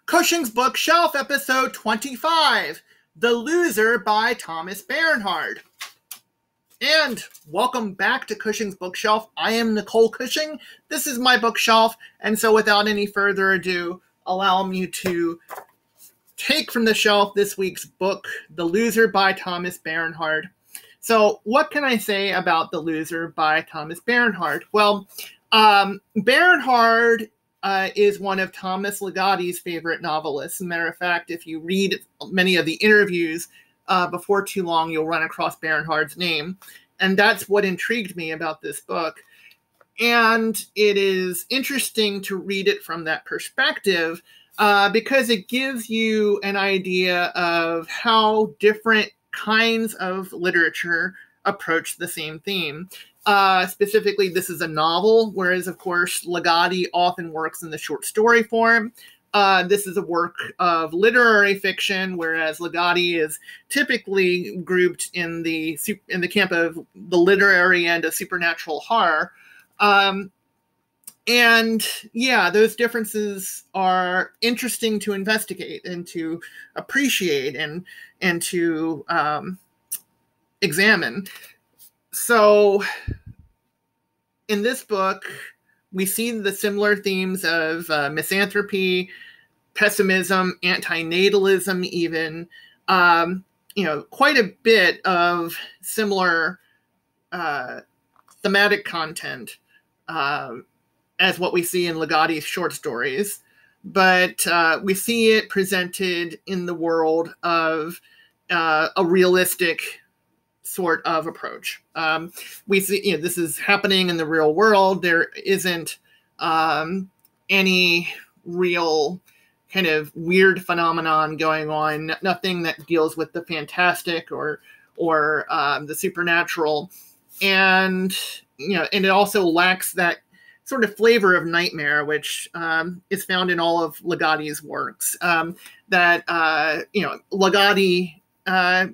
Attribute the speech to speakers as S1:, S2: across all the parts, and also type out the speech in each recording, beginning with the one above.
S1: Cushing's Bookshelf, episode 25, The Loser by Thomas Bernhard. And welcome back to Cushing's Bookshelf. I am Nicole Cushing. This is my bookshelf, and so without any further ado, allow me to take from the shelf this week's book, The Loser by Thomas Bernhard. So what can I say about The Loser by Thomas Bernhard? Well, Bernhard is one of Thomas Ligotti's favorite novelists. As a matter of fact, if you read many of the interviews before too long, you'll run across Bernhard's name. And that's what intrigued me about this book. And it is interesting to read it from that perspective because it gives you an idea of how different kinds of literature approach the same theme. Specifically, this is a novel, whereas, of course, Ligotti often works in the short story form. This is a work of literary fiction, whereas Ligotti is typically grouped in the camp of the literary and a supernatural horror. And yeah, those differences are interesting to investigate and to appreciate and to examine. So in this book, we see the similar themes of misanthropy, pessimism, anti-natalism even, quite a bit of similar thematic content as what we see in Ligotti's short stories. But we see it presented in the world of a realistic sort of approach. We see, this is happening in the real world. There isn't any real kind of weird phenomenon going on. Nothing that deals with the fantastic or the supernatural, and and it also lacks that sort of flavor of nightmare, which is found in all of Ligotti's works. Ligotti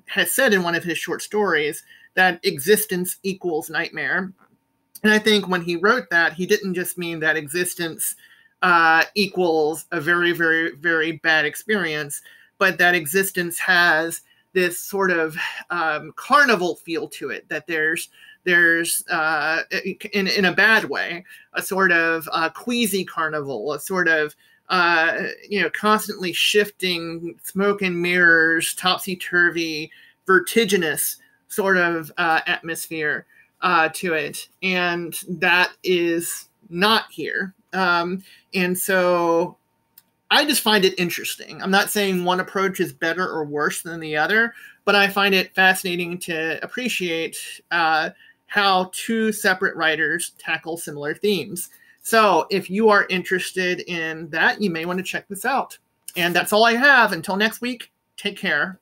S1: has said in one of his short stories that existence equals nightmare. And I think when he wrote that, he didn't just mean that existence equals a very, very, very bad experience, but that existence has this sort of carnival feel to it, that there's in a bad way, a sort of queasy carnival, a sort of constantly shifting smoke and mirrors, topsy-turvy, vertiginous sort of atmosphere to it. And that is not here. And so I just find it interesting. I'm not saying one approach is better or worse than the other, but I find it fascinating to appreciate how two separate writers tackle similar themes. So if you are interested in that, you may want to check this out. And that's all I have. Until next week, take care.